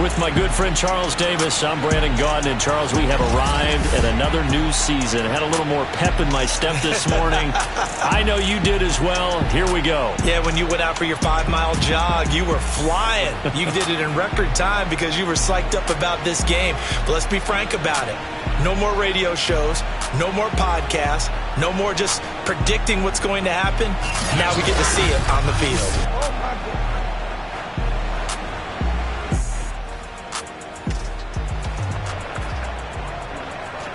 With my good friend Charles Davis, I'm Brandon Gaudin. And Charles, we have arrived at another new season. I had a little more pep in my step this morning. I know you did as well. Here we go. Yeah, when you went out for your 5-mile jog, you were flying. You did it in record time because you were psyched up about this game. But let's be frank about it. No more radio shows, no more podcasts, no more just predicting what's going to happen. Now we get to see it on the field.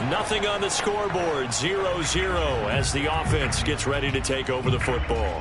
Nothing on the scoreboard, 0-0 as the offense gets ready to take over the football.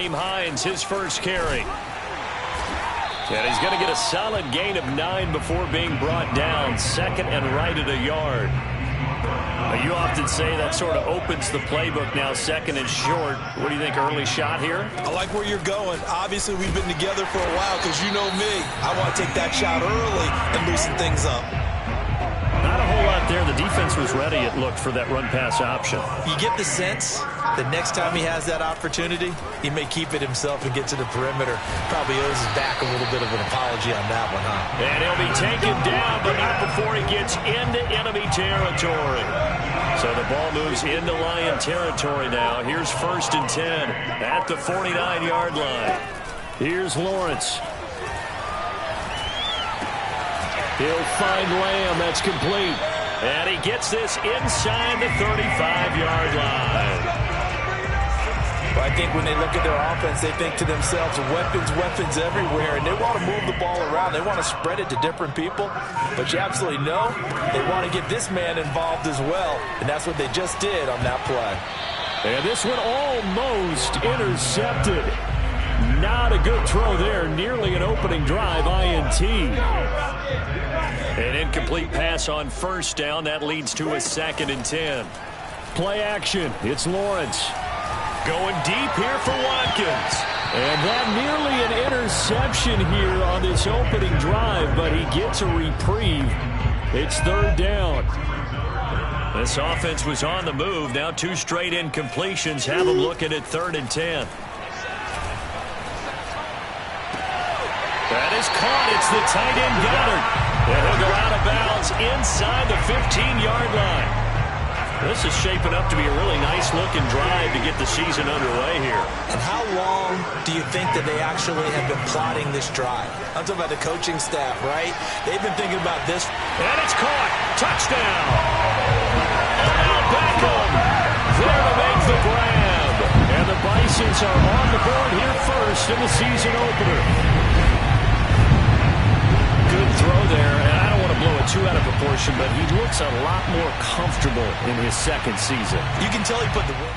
Hines, his first carry. And he's going to get a solid gain of 9 before being brought down. Second and right at a yard. You often say that sort of opens the playbook now, second and short. What do you think, early shot here? I like where you're going. Obviously, we've been together for a while because you know me. I want to take that shot early and loosen things up. Not a whole lot there. The defense was ready, it looked, for that run-pass option. You get the sense that next time he has that opportunity, he may keep it himself and get to the perimeter. Probably owes his back a little bit of an apology on that one, huh? And he'll be taken down, but not before he gets into enemy territory. So the ball moves into Lion territory now. Here's 1st and 10 at the 49-yard line. Here's Lawrence. He'll find Lamb. That's complete. And he gets this inside the 35-yard line. Well, I think when they look at their offense, they think to themselves, weapons everywhere, and they want to move the ball around. They want to spread it to different people. But you absolutely know they want to get this man involved as well, and that's what they just did on that play. And this one almost intercepted. Not a good throw there. Nearly an opening drive, INT. An incomplete pass on 1st down. That leads to a 2nd and 10. Play action. It's Lawrence. Going deep here for Watkins. And that nearly an interception here on this opening drive, but he gets a reprieve. It's 3rd down. This offense was on the move. Now 2 straight incompletions have them looking at 3rd and 10. That is caught. It's the tight end Goddard. And he'll go out of bounds inside the 15-yard line. This is shaping up to be a really nice-looking drive to get the season underway here. And how long do you think that they actually have been plotting this drive? I'm talking about the coaching staff, right? They've been thinking about this. And it's caught. Touchdown. Now Beckham there to make the grab. And the Bisons are on the board here first in the season opener. Good throw there, and I don't want to blow it too out of proportion, but he looks a lot more comfortable in his 2nd season. You can tell he put the work.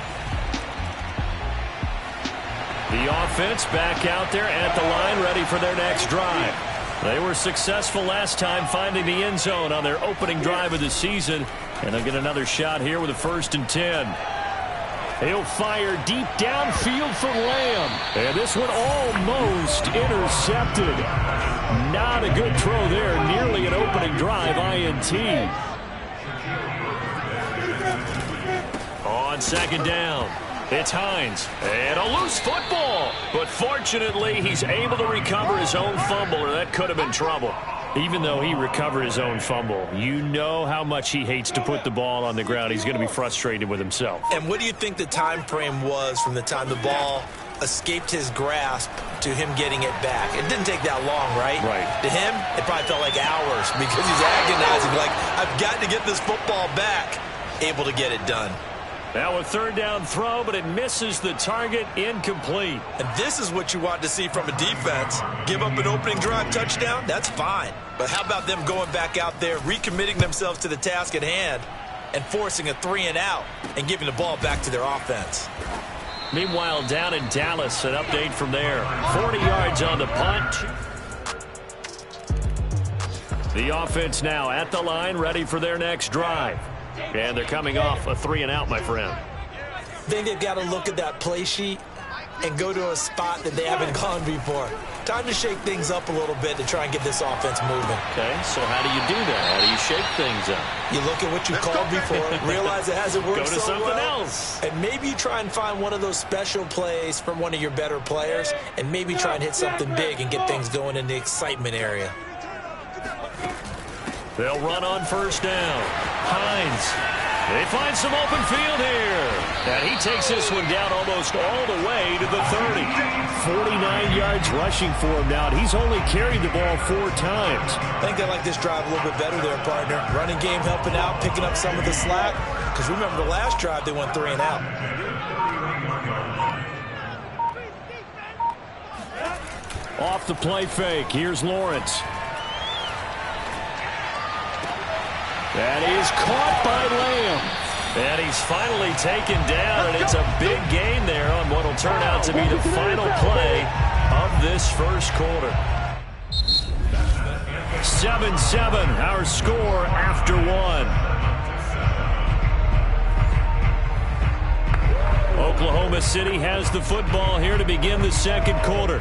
The offense back out there at the line, ready for their next drive. They were successful last time finding the end zone on their opening drive of the season, and they'll get another shot here with a 1st and 10. He'll fire deep downfield for Lamb. And this one almost intercepted. Not a good throw there. Nearly an opening drive, INT. On 2nd down, it's Hines. And a loose football. But fortunately, he's able to recover his own fumble, or that could have been trouble. Even though he recovered his own fumble, you know how much he hates to put the ball on the ground. He's going to be frustrated with himself. And what do you think the time frame was from the time the ball escaped his grasp to him getting it back? It didn't take that long, right? Right. To him, it probably felt like hours because he's agonizing, like, I've got to get this football back. Able to get it done. Now a 3rd down throw, but it misses the target, incomplete. And this is what you want to see from a defense. Give up an opening drive touchdown, that's fine. But how about them going back out there, recommitting themselves to the task at hand, and forcing a 3-and-out and giving the ball back to their offense? Meanwhile, down in Dallas, an update from there. 40 yards on the punt. The offense now at the line, ready for their next drive. And they're coming off a 3-and-out, my friend. I think they've got to look at that play sheet and go to a spot that they haven't gone before. Time to shake things up a little bit to try and get this offense moving. Okay, so how do you do that? How do you shake things up? You look at what you called before, realize it hasn't worked so well. Go to something else. And maybe you try and find one of those special plays from one of your better players, and maybe try and hit something big and get things going in the excitement area. They'll run on first down. Hines. They find some open field here. And he takes this one down almost all the way to the 30. 49 yards rushing for him now. And he's only carried the ball 4 times. I think they like this drive a little bit better there, partner. Running game helping out, picking up some of the slack. Because remember, the last drive they went 3-and-out. Off the play fake. Here's Lawrence. That is caught by Lamb. And he's finally taken down, and it's a big gain there on what will turn out to be the final play of this first quarter. 7-7, our score after 1. Oklahoma City has the football here to begin the second quarter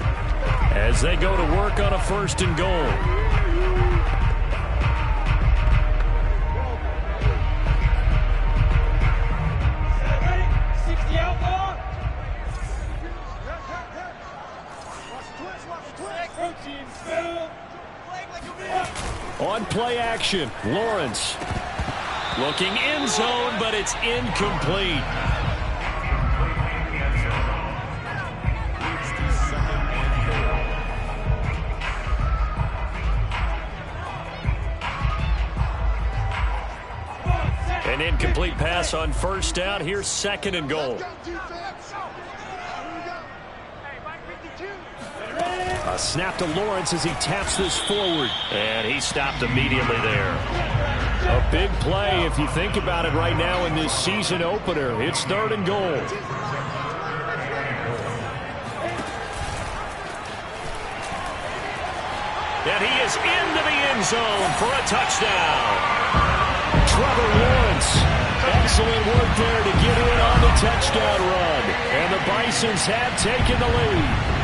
as they go to work on a 1st and goal. On play action, Lawrence looking end zone, but it's incomplete. An incomplete pass on first down. Here's 2nd and goal. A snap to Lawrence as he taps this forward. And he stopped immediately there. A big play if you think about it right now in this season opener. It's 3rd and goal. And he is into the end zone for a touchdown. Trevor Lawrence. Excellent work there to get in on the touchdown run. And the Bisons have taken the lead.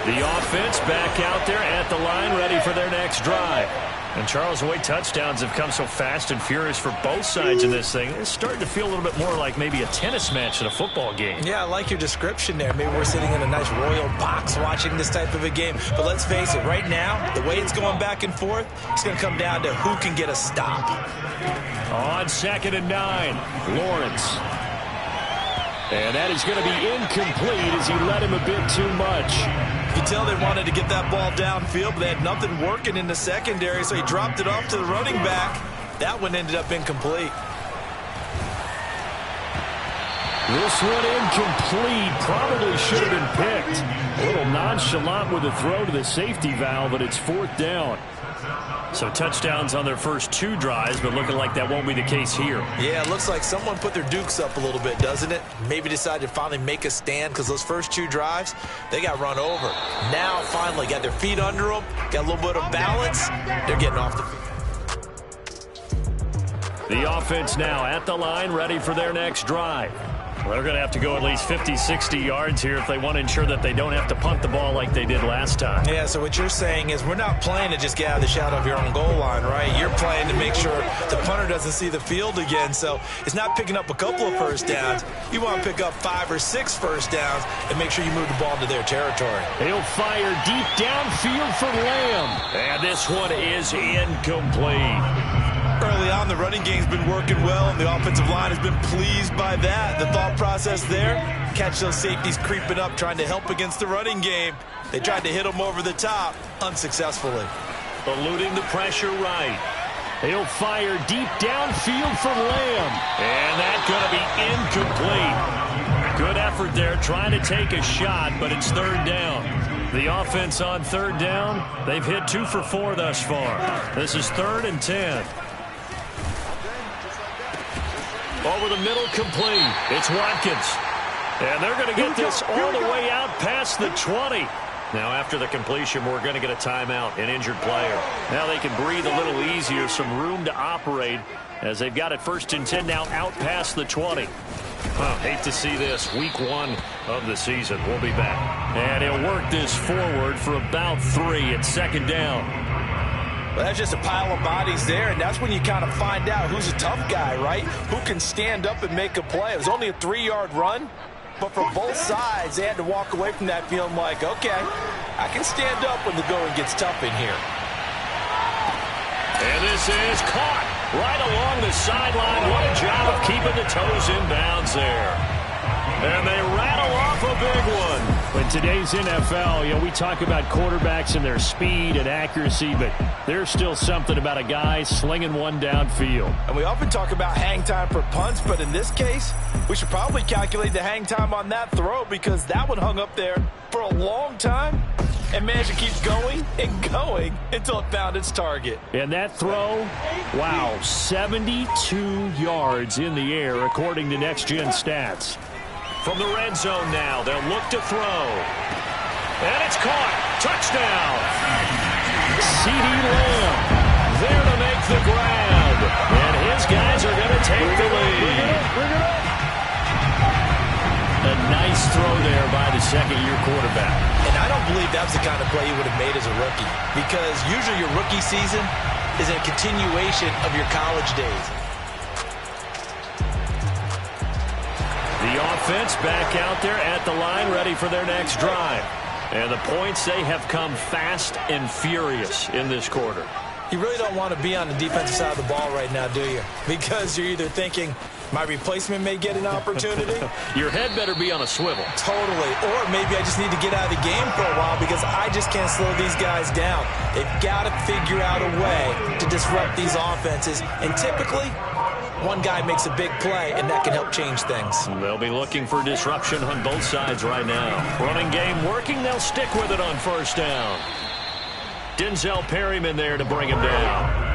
The offense back out there at the line, ready for their next drive. And Charles, the way touchdowns have come so fast and furious for both sides in this thing, it's starting to feel a little bit more like maybe a tennis match in a football game. Yeah, I like your description there. Maybe we're sitting in a nice royal box watching this type of a game. But let's face it, right now, the way it's going back and forth, it's going to come down to who can get a stop. On 2nd and 9, Lawrence. And that is going to be incomplete as he led him a bit too much. You tell they wanted to get that ball downfield, but they had nothing working in the secondary, so he dropped it off to the running back. That one ended up incomplete. This one incomplete. Probably should have been picked. A little nonchalant with a throw to the safety valve, but it's 4th down. So touchdowns on their first 2 drives, but looking like that won't be the case here. Yeah, it looks like someone put their dukes up a little bit, doesn't it? Maybe decided to finally make a stand because those first 2 drives, they got run over. Now, finally, got their feet under them, got a little bit of balance. They're getting off the field. The offense now at the line, ready for their next drive. Well, they're going to have to go at least 50, 60 yards here if they want to ensure that they don't have to punt the ball like they did last time. Yeah, so what you're saying is we're not playing to just get out of the shadow of your own goal line, right? You're playing to make sure the punter doesn't see the field again. So it's not picking up a couple of first downs. You want to pick up 5 or 6 first downs and make sure you move the ball into their territory. He'll fire deep downfield for Lamb. And this one is incomplete. Early on, the running game's been working well, and the offensive line has been pleased by that. The thought process there, catch those safeties creeping up, trying to help against the running game. They tried to hit them over the top, unsuccessfully. Eluding the pressure right. He'll fire deep downfield for Lamb. And that's going to be incomplete. Good effort there, trying to take a shot, but it's 3rd down. The offense on 3rd down, they've hit 2 for 4 thus far. This is 3rd and 10. Over the middle, complete. It's Watkins. And they're going to get this all the way out past the 20. Now, after the completion, we're going to get a timeout, an injured player. Now they can breathe a little easier, some room to operate as they've got it 1st and 10 now out past the 20. Hate to see this. Week 1 of the season. We'll be back. And he'll work this forward for about 3 at 2nd down. Well, that's just a pile of bodies there, and that's when you kind of find out who's a tough guy, right? Who can stand up and make a play. It was only a 3-yard run. But for both sides, they had to walk away from that feeling like, okay, I can stand up when the going gets tough in here. And this is caught right along the sideline. What a job of keeping the toes in bounds there. And they rattle off a big one. In today's NFL, we talk about quarterbacks and their speed and accuracy, but there's still something about a guy slinging one downfield. And we often talk about hang time for punts, but in this case, we should probably calculate the hang time on that throw because that one hung up there for a long time and managed to keep going and going until it found its target. And that throw, wow, 72 yards in the air according to Next Gen Stats. From the red zone now, they'll look to throw. And it's caught. Touchdown. CeeDee Lamb there to make the grab. And his guys are going to take the lead. A nice throw there by the second-year quarterback. And I don't believe that's the kind of play he would have made as a rookie because usually your rookie season is a continuation of your college days. The offense back out there at the line, ready for their next drive. And the points, they have come fast and furious in this quarter. You really don't want to be on the defensive side of the ball right now, do you? Because you're either thinking, my replacement may get an opportunity. Your head better be on a swivel. Totally. Or maybe I just need to get out of the game for a while because I just can't slow these guys down. They've got to figure out a way to disrupt these offenses. And typically, one guy makes a big play, and that can help change things. They'll be looking for disruption on both sides right now. Running game working. They'll stick with it on 1st down. Denzel Perryman there to bring him down.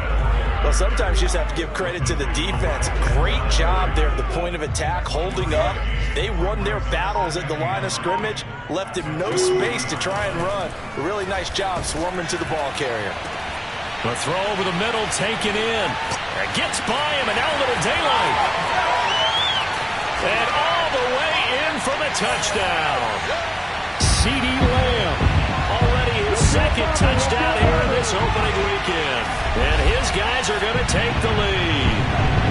Well, sometimes you just have to give credit to the defense. Great job there at the point of attack, holding up. They won their battles at the line of scrimmage, left him no space to try and run. A really nice job swarming to the ball carrier. The throw over the middle, taken in. It gets by him, and now a little daylight. And all the way in for the touchdown. CeeDee Lamb. Already his second touchdown here in this opening weekend. And his guys are going to take the lead.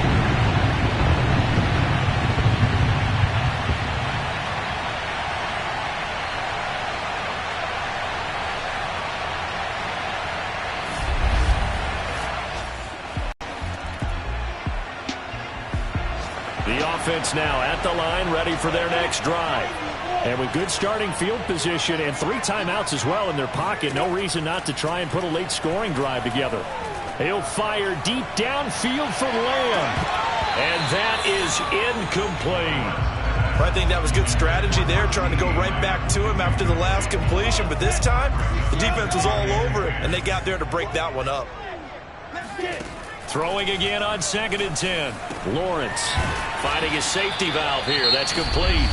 The offense now at the line, ready for their next drive. And with good starting field position and 3 timeouts as well in their pocket, no reason not to try and put a late scoring drive together. He'll fire deep downfield for Lamb. And that is incomplete. I think that was good strategy there, trying to go right back to him after the last completion. But this time, the defense was all over him, and they got there to break that one up. Throwing again on 2nd and 10. Lawrence finding his safety valve here. That's complete.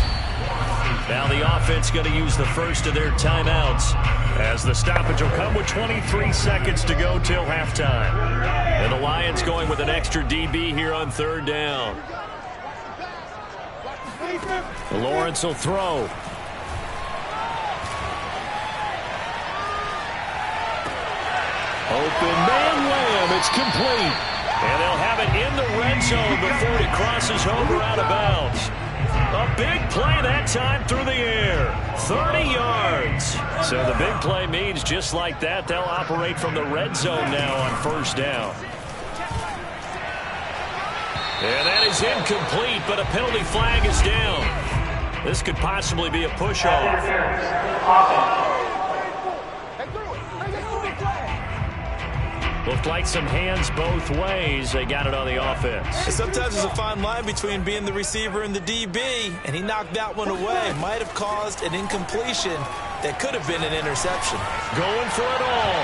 Now the offense going to use the first of their timeouts as the stoppage will come with 23 seconds to go till halftime. And the Lions going with an extra DB here on 3rd down. Lawrence will throw. Open man Lamb. It's complete. And they'll have it in the red zone before he crosses over out of bounds. A big play that time through the air. 30 yards. So the big play means just like that, they'll operate from the red zone now on 1st down. And that is incomplete, but a penalty flag is down. This could possibly be a push-off. Looked like some hands both ways. They got it on the offense. Sometimes there's a fine line between being the receiver and the DB, and he knocked that one away. Might have caused an incompletion that could have been an interception. Going for it all.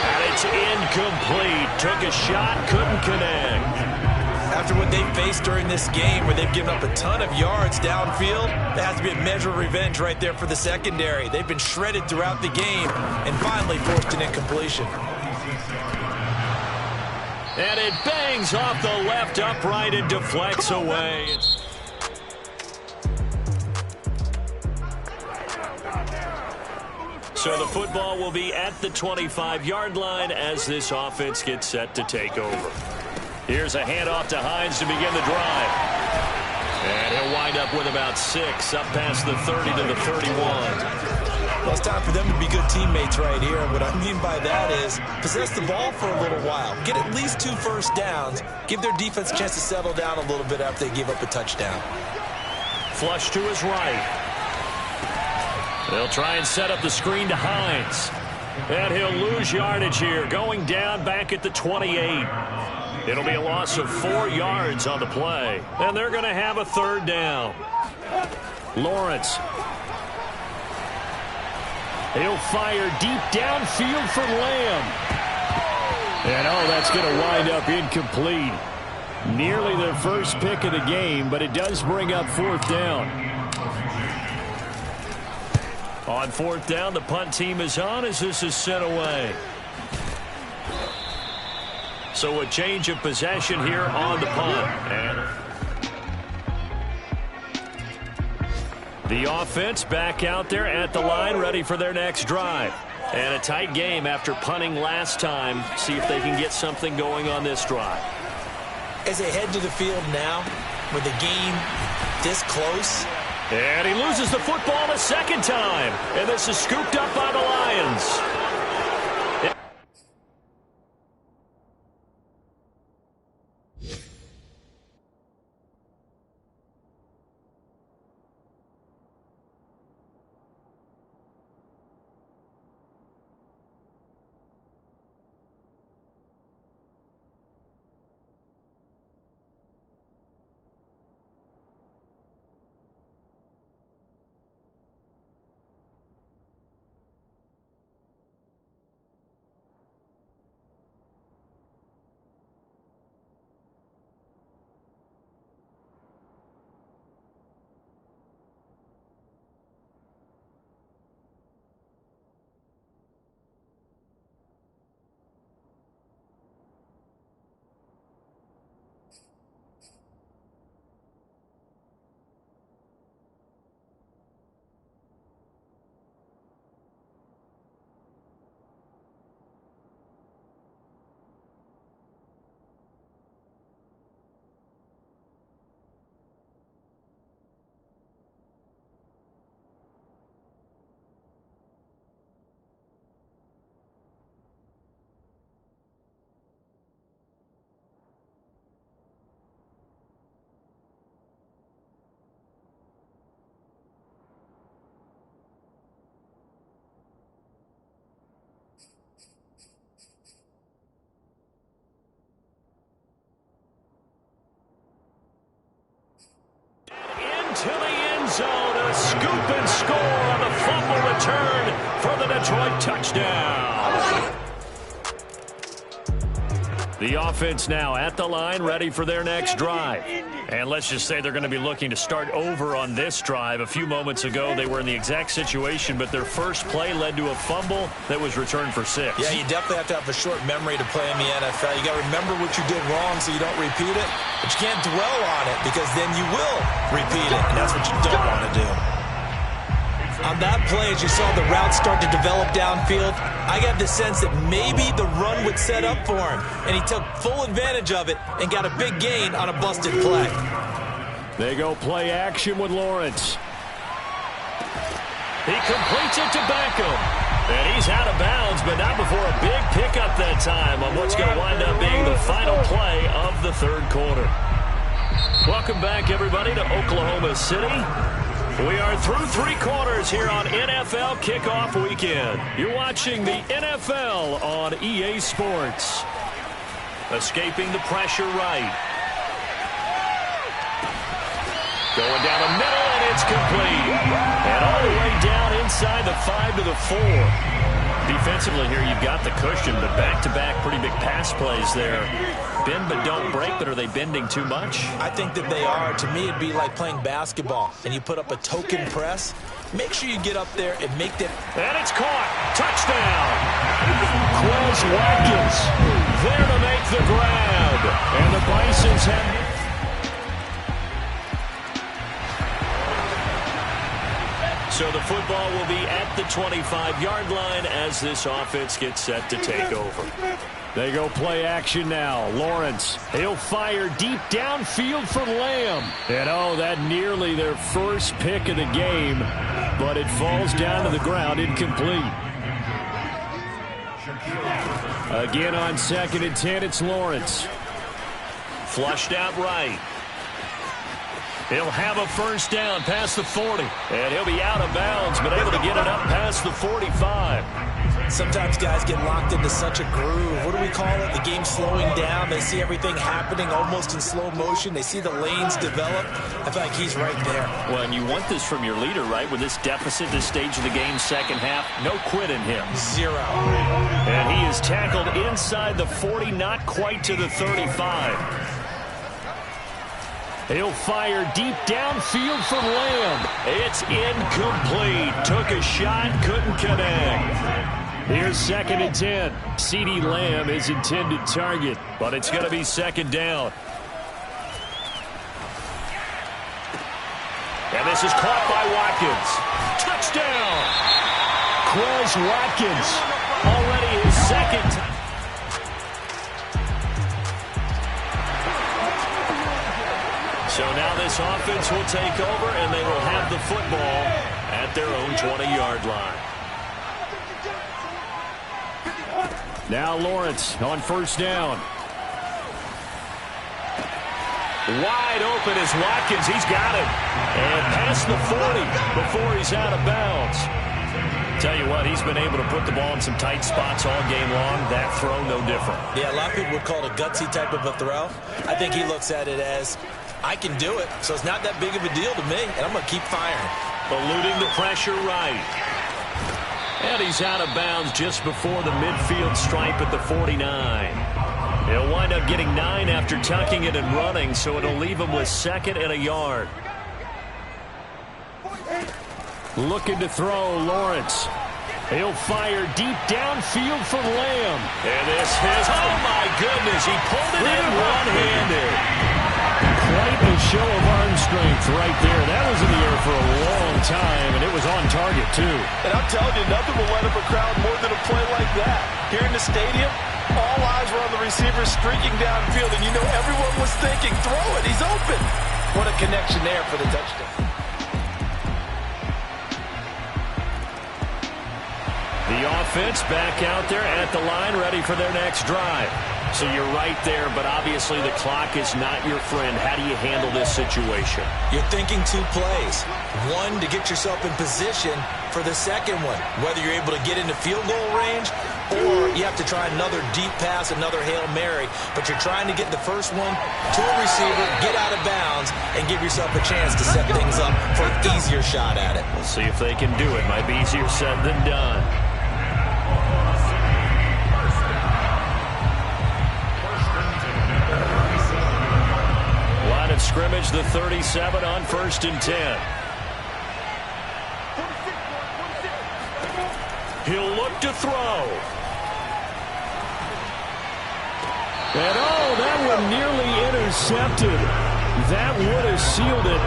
And it's incomplete. Took a shot, couldn't connect. After what they've faced during this game where they've given up a ton of yards downfield, there has to be a measure of revenge right there for the secondary. They've been shredded throughout the game and finally forced an incompletion. And it bangs off the left upright and deflects away. So the football will be at the 25-yard line as this offense gets set to take over. Here's a handoff to Hines to begin the drive. And he'll wind up with about 6, up past the 30 to the 31. Well, it's time for them to be good teammates right here. What I mean by that is possess the ball for a little while. Get at least 2 first downs. Give their defense a chance to settle down a little bit after they give up a touchdown. Flush to his right. They'll try and set up the screen to Hines. And he'll lose yardage here, going down back at the 28. It'll be a loss of 4 yards on the play. And they're going to have a 3rd down. Lawrence. He'll fire deep downfield for Lamb. And, oh, that's going to wind up incomplete. Nearly their first pick of the game, but it does bring up 4th down. On 4th down, the punt team is on as this is sent away. So a change of possession here on the punt. And the offense back out there at the line, ready for their next drive. And a tight game after punting last time. See if they can get something going on this drive. As they head to the field now, with the game this close. And he loses the football a 2nd time. And this is scooped up by the Lions. To the end zone, a scoop and score on the fumble return for the Detroit touchdown. The offense now at the line, ready for their next drive. And let's just say they're going to be looking to start over on this drive. A few moments ago, they were in the exact situation, but their first play led to a fumble that was returned for 6. Yeah, you definitely have to have a short memory to play in the NFL. You got to remember what you did wrong so you don't repeat it, but you can't dwell on it because then you will repeat it, and that's what you don't want to do. On that play, as you saw the route start to develop downfield, I got the sense that maybe the run would set up for him, and he took full advantage of it and got a big gain on a busted play. They go play action with Lawrence. He completes it to Beckham. And he's out of bounds, but not before a big pickup that time on what's going to wind up being the final play of the 3rd quarter. Welcome back, everybody, to Oklahoma City. We are through 3 quarters here on NFL Kickoff Weekend. You're watching the NFL on EA Sports. Escaping the pressure right. Going down the middle, and it's complete. And all the way down inside the 5 to the 4. Defensively here, you've got the cushion, but back-to-back pretty big pass plays there. Bend but don't break, but are they bending too much? I think that they are. To me, it'd be like playing basketball, and you put up a token press. Make sure you get up there and make that. And it's caught. Touchdown. Quez Watkins there to make the grab. And the Bisons have... So the football will be at the 25-yard line as this offense gets set to take over. They go play action now. Lawrence, he'll fire deep downfield for Lamb. And oh, that nearly their first pick of the game, but it falls down to the ground incomplete. Again on 2nd and 10, it's Lawrence. Flushed out right. He'll have a first down past the 40. And he'll be out of bounds, but able to get it up past the 45. Sometimes guys get locked into such a groove. What do we call it? The game's slowing down. They see everything happening almost in slow motion. They see the lanes develop. I feel like he's right there. Well, and you want this from your leader, right? With this deficit, this stage of the game, second half, no quit in him. 0. And he is tackled inside the 40, not quite to the 35. He'll fire deep downfield for Lamb. It's incomplete. Took a shot, couldn't connect. Here's 2nd and 10. CeeDee Lamb is intended target, but it's going to be 2nd down. And this is caught by Watkins. Touchdown! Quez Watkins, already his 2nd. So now this offense will take over, and they will have the football at their own 20-yard line. Now Lawrence on first down. Wide open is Watkins. He's got it. And past the 40 before he's out of bounds. Tell you what, he's been able to put the ball in some tight spots all game long. That throw, no different. Yeah, a lot of people would call it a gutsy type of a throw. I think he looks at it as, I can do it, so it's not that big of a deal to me, and I'm going to keep firing. Eluding the pressure right. And he's out of bounds just before the midfield stripe at the 49. He'll wind up getting 9 after tucking it and running, so it'll leave him with 2nd and a yard. Looking to throw, Lawrence. He'll fire deep downfield for Lamb. And this is, oh my goodness, he pulled it in one-handed. Quite a show of arm strength right there. That was in the air for a long time, and it was on target, too. And I'm telling you, nothing will light up a crowd more than a play like that. Here in the stadium, all eyes were on the receiver streaking downfield, and you know everyone was thinking, throw it, he's open. What a connection there for the touchdown. The offense back out there at the line, ready for their next drive. So you're right there, but obviously the clock is not your friend. How do you handle this situation? You're thinking 2 plays. One, to get yourself in position for the second one, whether you're able to get into field goal range or you have to try another deep pass, another Hail Mary. But you're trying to get the first one to a receiver, get out of bounds, and give yourself a chance to set things up for an easier shot at it. We'll see if they can do it. Might be easier said than done. Line of scrimmage, the 37 on 1st and 10. He'll look to throw. And oh, that one nearly intercepted. That would have sealed it.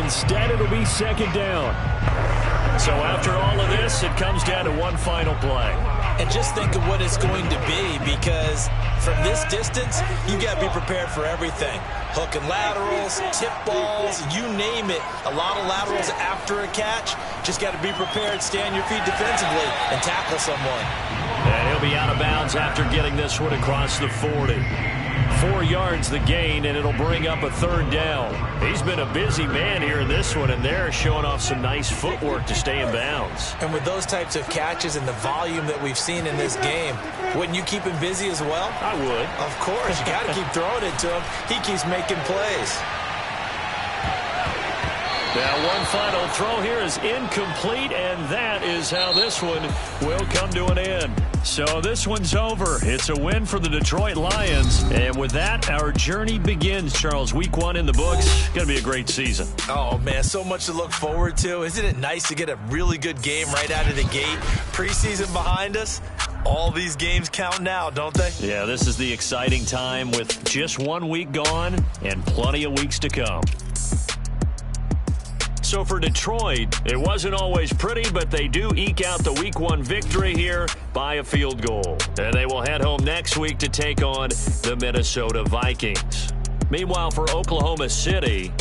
Instead, it'll be 2nd down. So after all of this, it comes down to one final play. And just think of what it's going to be, because from this distance, you got to be prepared for everything. Hook and laterals, tip balls, you name it. A lot of laterals after a catch. Just got to be prepared, stay on your feet defensively, and tackle someone. And he'll be out of bounds after getting this one across the 40. 4 yards the gain, and it'll bring up a 3rd down. He's been a busy man here in this one, and they're showing off some nice footwork to stay in bounds. And with those types of catches and the volume that we've seen in this game, wouldn't you keep him busy as well? I would. Of course. You got to keep throwing it to him. He keeps making plays. Now one final throw here is incomplete, and that is how this one will come to an end. So this one's over. It's a win for the Detroit Lions. And with that, our journey begins, Charles. Week 1 in the books. Going to be a great season. Oh, man, so much to look forward to. Isn't it nice to get a really good game right out of the gate? Preseason behind us. All these games count now, don't they? Yeah, this is the exciting time with just 1 week gone and plenty of weeks to come. So for Detroit, it wasn't always pretty, but they do eke out the Week 1 victory here by a field goal. And they will head home next week to take on the Minnesota Vikings. Meanwhile, for Oklahoma City,